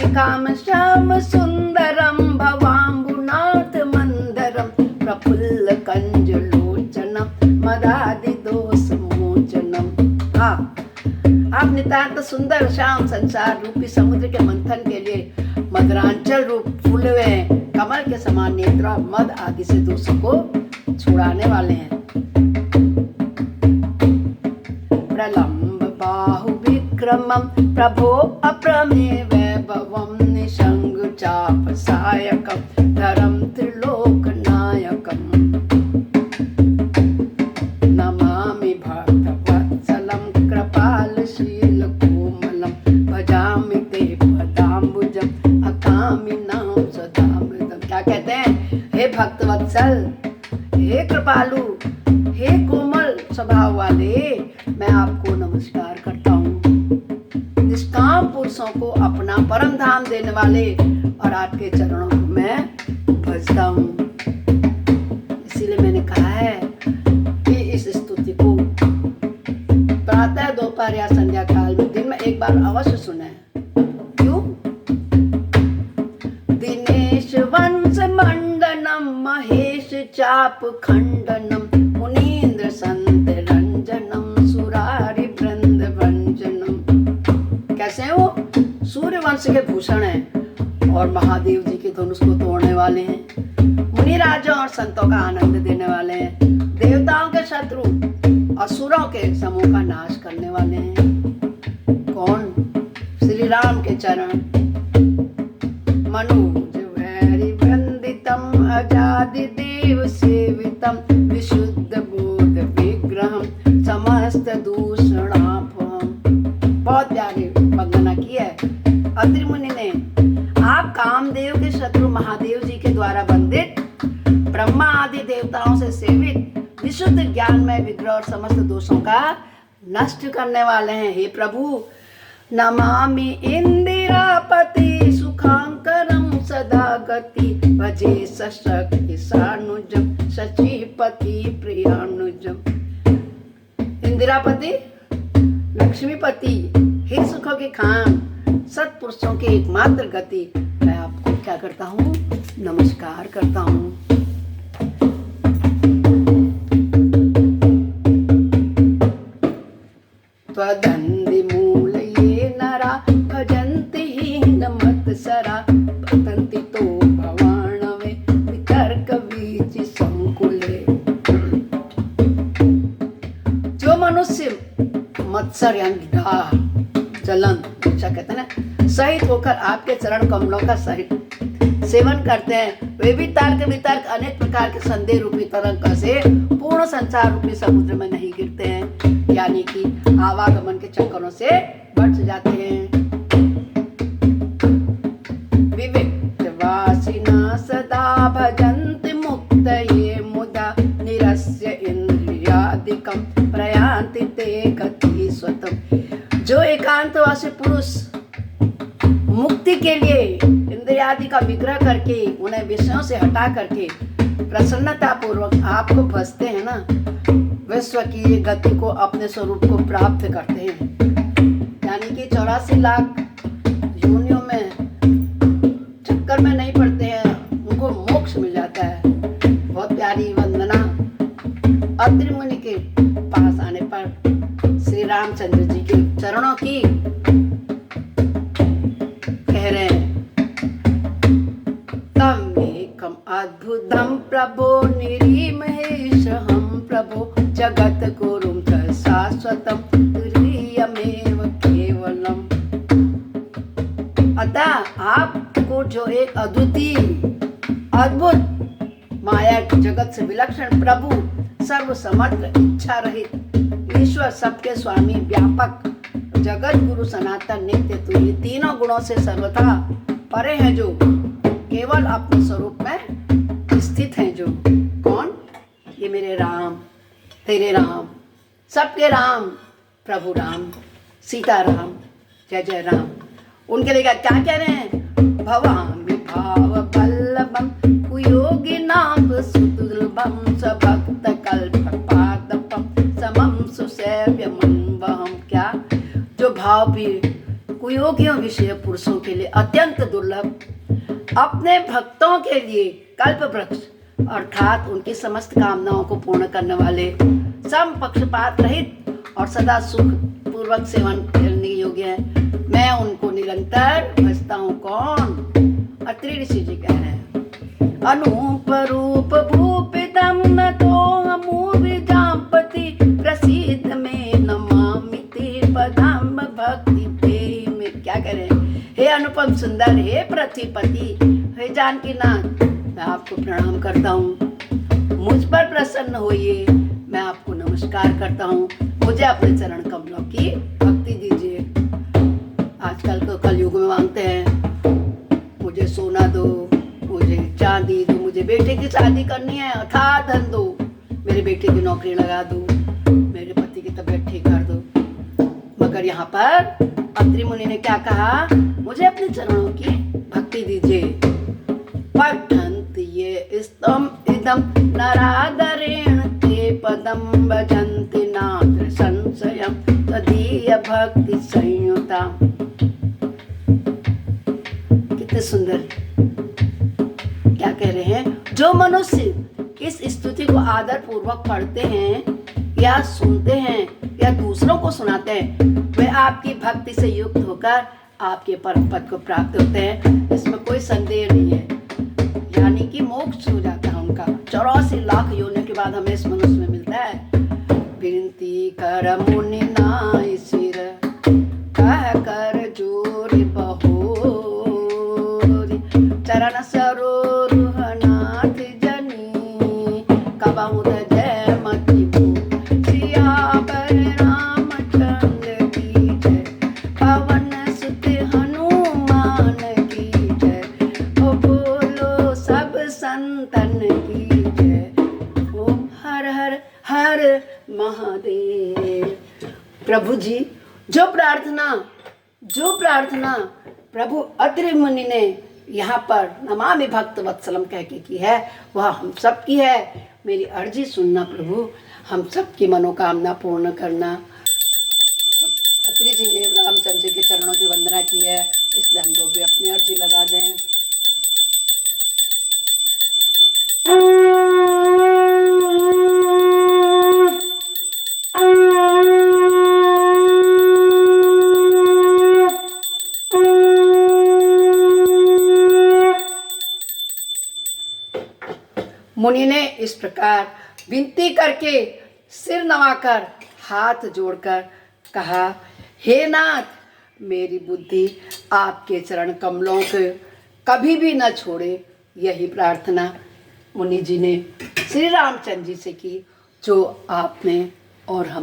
काम श्याम सुंदरम भवाम्बुनाथ मंदरम प्रफुल्ल कंज लोचनम मदादि दोष मोचनम। हाँ, आप नितांत सुंदर श्याम संसार रूपी समुद्र के मंथन के लिए मदरांचल रूप फूले हुए हैं। कमल के समान नेत्र और मद आदि से दोषों को छुड़ाने वाले हैं। प्रलंब बाहु विक्रमम प्रभो अप्रमेय वैभवम निशंग चाप सायकम धरम त्रिलोक नायकम। नमामि भक्तवत्सलं कृपालशील कोमलं भजामि ते पदाम्बुजं अकामिनां सदामृतम्। क्या कहते हैं? हे भक्तवत्सल, हे कृपालु, हे कोमल स्वभाव वाले, मैं आपको नमस्कार करता हूँ। निष्काम पुरुषों को अपना परम धाम देने वाले और आपके चरणों को मैं भजता हूँ। इसीलिए मैंने कहा है कि इस स्तुति को प्रातः दोपहर या संध्या काल में दिन में एक बार अवश्य सुने। क्यों? दिनेश वंश मंडनम महेश चाप खंडनम मुनीन्द्र संत रंजनम सुरारि वृंद भंजनम। कैसे हैं वो? सूर्य वंश के भूषण हैं और महादेव जी के धनुष को तोड़ने वाले हैं। मुनि राजों और संतों का आनंद देने वाले हैं। देवताओं के शत्रु असुरों के समूह का नाश करने वाले हैं। कौन? श्री राम के चरण। मनोज वैरि वंदितम अजादि देव सेवितम विशुद्ध बोध विग्रहम समस्त दूषणापहम। बहुत प्यारी वंदना की है अत्रि मुनि ने। आप कामदेव के शत्रु महादेव जी के द्वारा वंदित, ब्रह्मा आदि देवताओं से सेवित, विशुद्ध ज्ञानमय विग्रह और समस्त दोषों का नष्ट करने वाले हैं। हे प्रभु, नमामि इंदिरापति सुखांकरम सदा गति भजे सशक्ति सानुजम शचीपति प्रियानुजम। इंदिरापति, लक्ष्मीपति, हे सुखों के खान, सत्पुरुषों की एकमात्र गति, मैं आपको क्या करता हूँ? नमस्कार करता हूँ। त्वदन्ति मूलये नरा भजन्ति हीन मत्सरा पतन्ति तो भवाणवे वितर्क वीचि संकुले। जो मनुष्य मत्सर यानी घाह, जलन, क्या कहते हैं ना, सहित होकर आपके चरण कमलों का सहित सेवन करते हैं, वे भी तर्क वितर्क अनेक प्रकार के संदेह रूपी तरंग से पूर्ण संसार रूपी समुद्र में नहीं गिरते हैं, यानी कि आवागमन के चक्करों से बच जाते हैं। विविक्तवासिना सदा भजन्ति मुक्तये मुदा निरस्य इंद्रियादिकं प्रयान्ति ते गति स्वतम। जो एकांतवासी पुरुष मुक्ति के लिए इंद्रियादि का विग्रह करके उन्हें विषयों से हटा करके प्रसन्नता पूर्वक आपको भजते हैं ना, विश्व की गति को, अपने स्वरूप को प्राप्त करते हैं। यानी कि 84 लाख योनियों में चक्कर में नहीं पड़ते हैं, उनको मोक्ष मिल जाता है। बहुत प्यारी वंदना अत्रि मुनि के पास आने पर श्री रामचंद्र जी के चरणों की कह रहे हैं। तम एकम अद्भुतम प्रभो निरीमहेशहं प्रभो जगत गुरुं च शाश्वतं तुरीयमेव केवलम। अतः आपको जो एक अद्वितीय अद्भुत माया जगत से विलक्षण प्रभु, सर्वसमर्थ, इच्छा रहित ईश्वर, सबके स्वामी, व्यापक, जगत गुरु, सनातन, नित्य, तो ये तीनों गुणों से सर्वथा परे हैं, जो केवल अपने स्वरूप में स्थित हैं। जो कौन? ये मेरे राम, तेरे राम, सबके राम, प्रभु राम, सीता राम, जय जय राम। उनके लिए क्या कह रहे हैं? भवामि भाव वल्लभम कुयोगी नाम सुदुर्लभम सभक्त कल्प पादपम समम सुसेव्यमं वहम। क्या? जो भाव भी कुयोगियों विषय पुरुषों के लिए अत्यंत दुर्लभ, अपने भक्तों के लिए कल्प वृक्ष अर्थात उनकी समस्त कामनाओं को पूर्ण करने वाले, सम पक्षपात रहित और सदा सुख पूर्वक सेवन करने योग्य है। मैं उनको निरंतर भजता हूँ। कौन? अत्रि ऋषि जी कह रहे हैं। अनूप रूप भूपितम न तो जापति प्रसिद्ध में नमामि ते पदम भक्ति ते में। क्या कह रहे हैं? हे अनुपम सुंदर, हे पृथ्वीपति, हे जानकीनाथ, मैं आपको प्रणाम करता हूँ। मुझ पर प्रसन्न होइए, मैं आपको नमस्कार करता हूँ। मुझे अपने चरण कमलों की भक्ति दीजिए। आजकल तो कलयुग में मांगते हैं, मुझे सोना दो, मुझे चांदी दो, मुझे बेटे की शादी करनी है, अथाह धन दो, मेरे बेटे की नौकरी लगा दो, मेरे पति की तबीयत ठीक कर दो। मगर यहाँ पर अत्रि मुनि ने क्या कहा? मुझे अपने चरणों की भक्ति दीजिए। पठन्त ये स्तम इदम नरादरेण ते पदम भजन्ति नात्र संशयम तदीय भक्ति संयुता। कितने सुंदर, क्या कह रहे हैं? जो मनुष्य इस स्तुति को आदर पूर्वक पढ़ते हैं या सुनते हैं या दूसरों को सुनाते हैं, वे आपकी भक्ति से युक्त होकर आपके परम पद को प्राप्त होते हैं। इसमें कोई संदेह नहीं है। यानी कि मोक्ष हो जाता है उनका। 84 लाख योनियों के बाद हमें इस मनुष्य में मिलता है। विनती कर मुनि नाई सिर, कह कर जोर बहोरी, चरण सरोरुह नाथ जनी, कबहुँ जय मति भो। सियावर रामचंद्र की जय, पवन सुत हनुमान की जय, ओ बोलो सब संतन की जय। ओम हर हर हर महादेव। प्रभु जी, जो प्रार्थना प्रभु अत्रि मुनि ने यहाँ पर नमामि भक्त वत्सलम कह के की है, वह हम सब की है। मेरी अर्जी सुनना प्रभु, हम सब की मनोकामना पूर्ण करना। अत्रि जी ने रामचंद्र जी के चरणों की वंदना की है, इसलिए हम लोग भी अपनी अर्जी लगा दें। मुनि ने इस प्रकार विनती करके सिर नवाकर हाथ जोड़कर कहा, हे नाथ, मेरी बुद्धि आपके चरण कमलों को कभी भी न छोड़े। यही प्रार्थना मुनि जी ने श्री रामचंद्र जी से की, जो आपने और हम